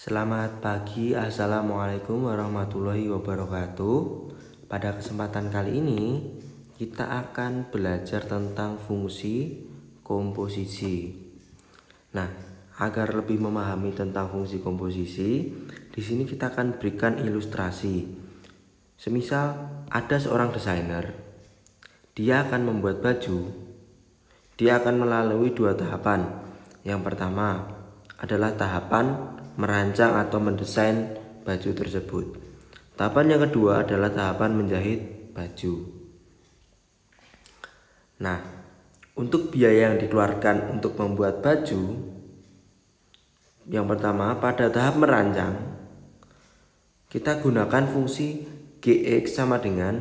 Selamat pagi, assalamualaikum warahmatullahi wabarakatuh. Pada kesempatan kali ini kita akan belajar tentang fungsi komposisi. Nah, agar lebih memahami tentang fungsi komposisi, di sini kita akan berikan ilustrasi. Semisal ada seorang desainer, dia akan membuat baju. Dia akan melalui dua tahapan. Yang pertama adalah tahapan merancang atau mendesain baju tersebut. Tahapan yang kedua adalah tahapan menjahit baju. Nah, untuk biaya yang dikeluarkan untuk membuat baju, yang pertama pada tahap merancang kita gunakan fungsi Gx sama dengan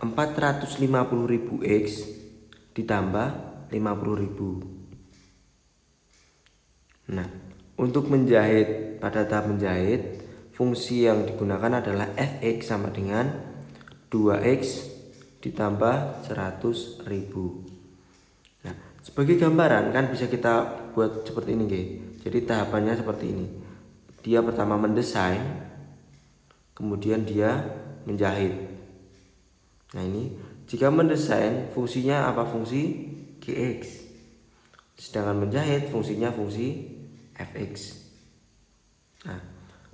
450.000 X ditambah 50.000. Nah, untuk menjahit, pada tahap menjahit, fungsi yang digunakan adalah Fx sama dengan 2x ditambah 100.000. Nah, sebagai gambaran kan bisa kita buat seperti ini, guys. Jadi tahapannya seperti ini. Dia pertama mendesain, kemudian dia menjahit. Nah, ini jika mendesain fungsinya apa? Fungsi Gx. Sedangkan menjahit fungsinya fungsi Fx. Nah,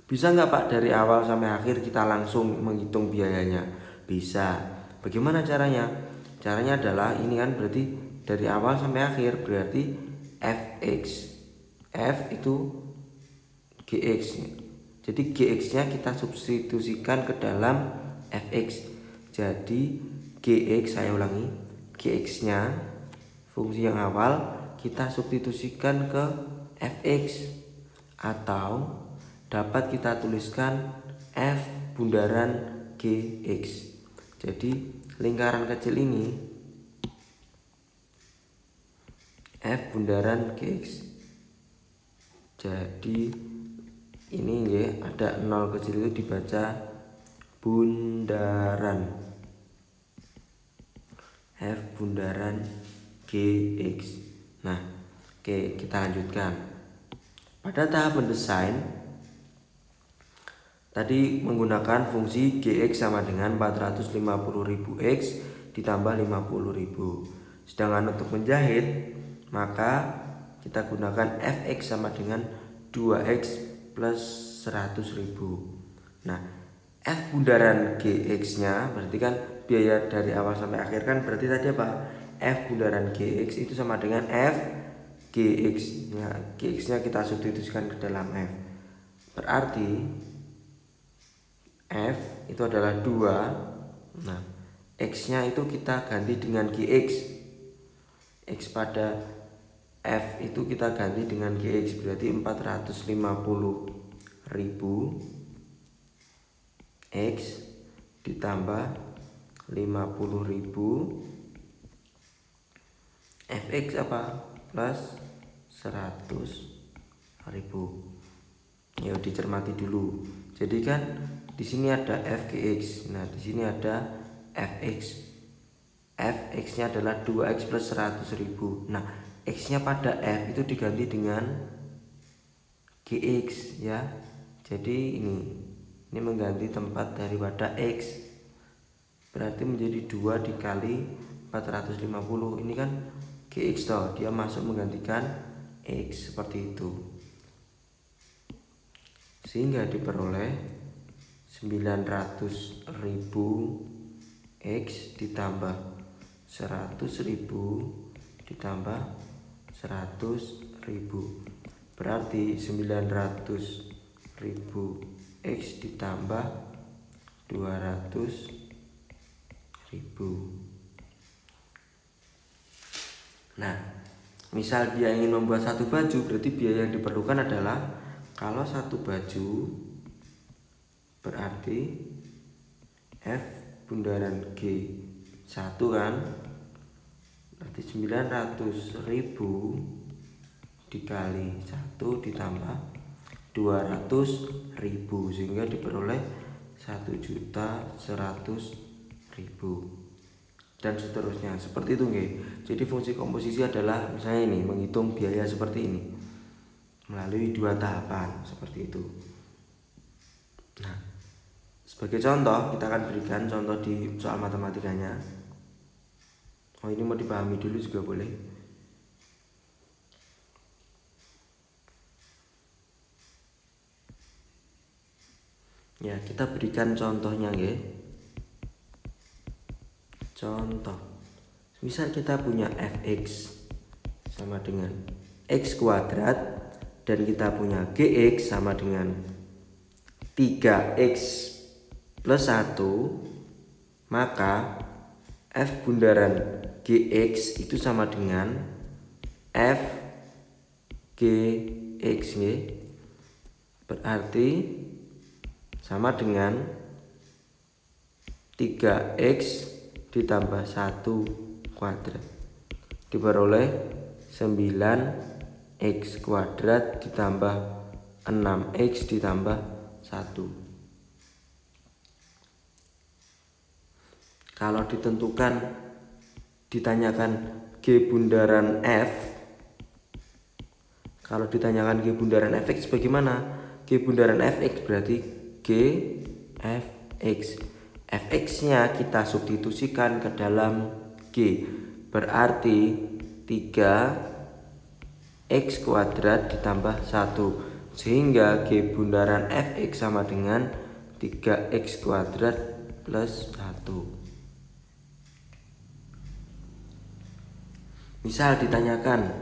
bisa nggak Pak dari awal sampai akhir kita langsung menghitung biayanya? Bisa. Bagaimana caranya? Caranya adalah ini kan berarti dari awal sampai akhir, berarti Fx. F itu Gx. Jadi Gx nya kita substitusikan ke dalam Fx. Jadi Gx, saya ulangi, Gx nya fungsi yang awal kita substitusikan ke Fx, atau dapat kita tuliskan F bundaran Gx. Jadi lingkaran kecil ini F bundaran Gx. Jadi ini ya, ada 0 kecil itu dibaca bundaran F bundaran Gx. Nah, oke, kita lanjutkan. Pada tahap mendesain tadi menggunakan fungsi Gx sama dengan 450.000 X ditambah 50.000. Sedangkan untuk menjahit maka kita gunakan Fx sama dengan 2x plus 100.000. Nah, F bundaran Gx nya berarti kan biaya dari awal sampai akhir kan berarti tadi apa? F bundaran Gx itu sama dengan F Gx nya. Gx nya kita substitusikan ke dalam F. Berarti F itu adalah 2. Nah, X nya itu kita ganti dengan Gx. X pada F itu kita ganti dengan Gx, berarti 450.000 X ditambah 50.000 Fx apa? Plus 100.000. Ya, dicermati dulu. Jadi kan di sini ada Fgx. Nah, di sini ada Fx. Fx-nya adalah 2x plus 100.000. Nah, x-nya pada F itu diganti dengan Gx ya. Jadi ini mengganti tempat daripada x. Berarti menjadi 2 dikali 450. Ini kan Gx toh, dia masuk menggantikan X seperti itu. Sehingga diperoleh 900.000 X ditambah 100.000 ditambah 100.000. Berarti 900.000 X ditambah 200.000. Nah, misal dia ingin membuat satu baju, berarti biaya yang diperlukan adalah kalau satu baju berarti F bundaran G1 kan, berarti 900.000 dikali 1 ditambah 200.000 sehingga diperoleh 1.100.000 dan seterusnya seperti itu nggih. Jadi fungsi komposisi adalah misalnya ini menghitung biaya seperti ini. melalui 2 tahapan seperti itu. Nah, sebagai contoh kita akan berikan contoh di soal matematikanya. Oh, ini mau dipahami dulu juga boleh. Ya, kita berikan contohnya ya. Contoh. Misal kita punya fx sama dengan x kuadrat dan kita punya gx sama dengan 3x plus 1, maka f bundaran gx itu sama dengan f gx ya. Berarti sama dengan 3x ditambah 1 kuadrat diperoleh 9x kuadrat ditambah 6x ditambah 1. Kalau ditanyakan G bundaran F, kalau ditanyakan G bundaran fx bagaimana? G bundaran fx berarti G fx. Fx nya kita substitusikan ke dalam G, berarti 3x kuadrat ditambah 1, sehingga G bundaran fx sama dengan 3x kuadrat plus 1. Misal ditanyakan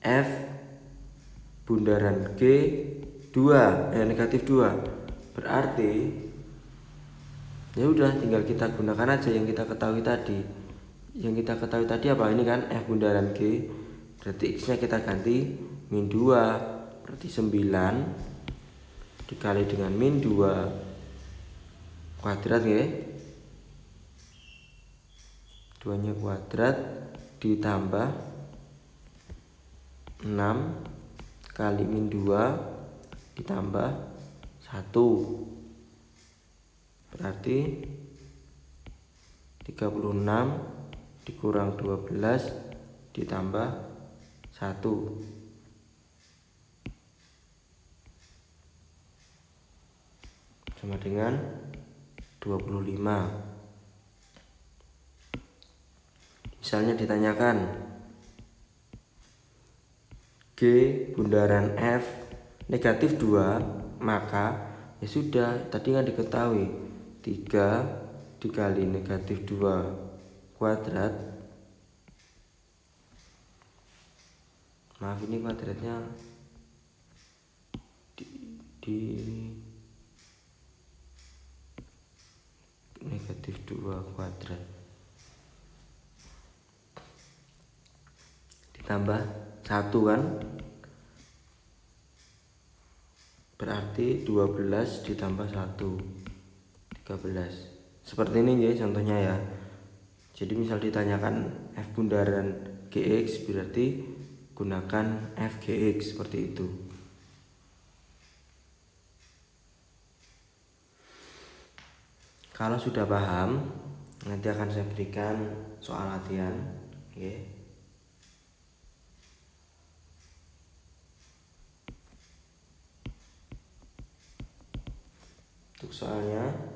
f bundaran G 2 negatif 2, berarti ya udah tinggal kita gunakan aja yang kita ketahui tadi. Yang kita ketahui tadi apa? Ini kan f bundaran G, berarti x nya kita ganti min 2, berarti 9 dikali dengan min 2 kuadrat ya, 2 nya kuadrat ditambah 6 kali min 2 ditambah 1, berarti 36 dikurang 12 ditambah 1 sama dengan 25. Misalnya ditanyakan G bundaran F negatif 2, maka ya sudah tadi kan diketahui 3 dikali negatif 2 kuadrat, maaf ini kuadratnya di negatif 2 kuadrat ditambah 1 kan, berarti 12 ditambah 1 13. Seperti ini ya contohnya ya. Jadi misal ditanyakan f bundaran gx, berarti gunakan f gx seperti itu. Kalau sudah paham, nanti akan saya berikan soal latihan. Oke. Untuk soalnya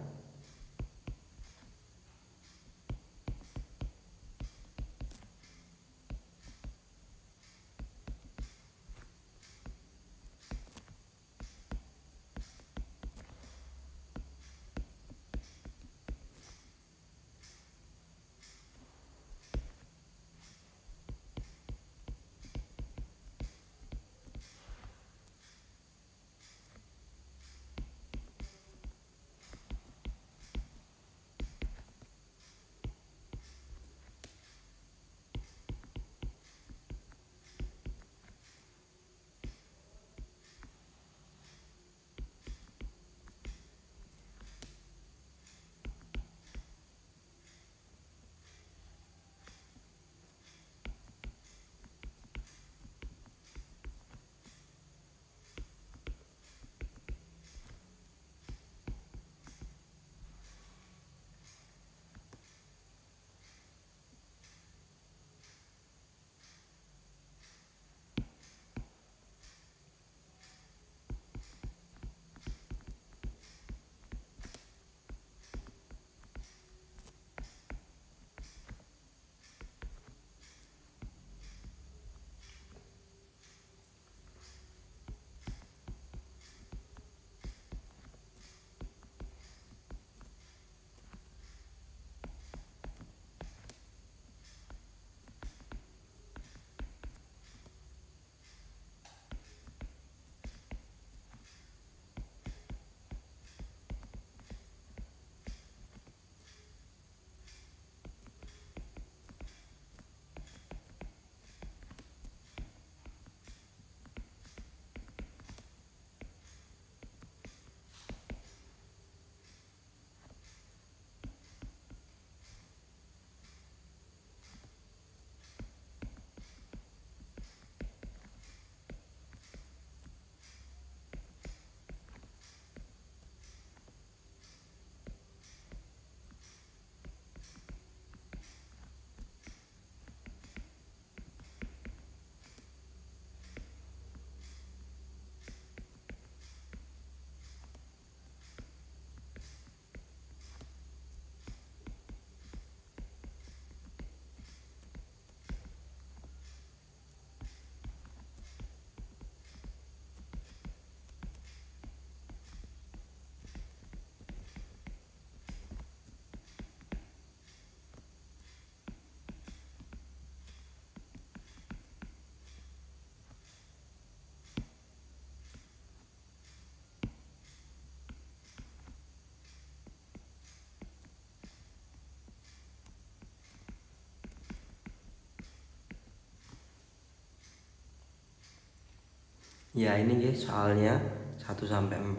Ya ini guys soalnya 1 sampai 4.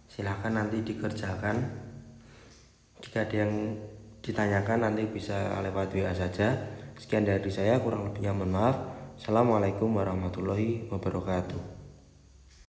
Silahkan nanti dikerjakan. Jika ada yang ditanyakan nanti bisa lewat WA saja. Sekian dari saya, kurang lebihnya mohon maaf. Assalamualaikum warahmatullahi wabarakatuh.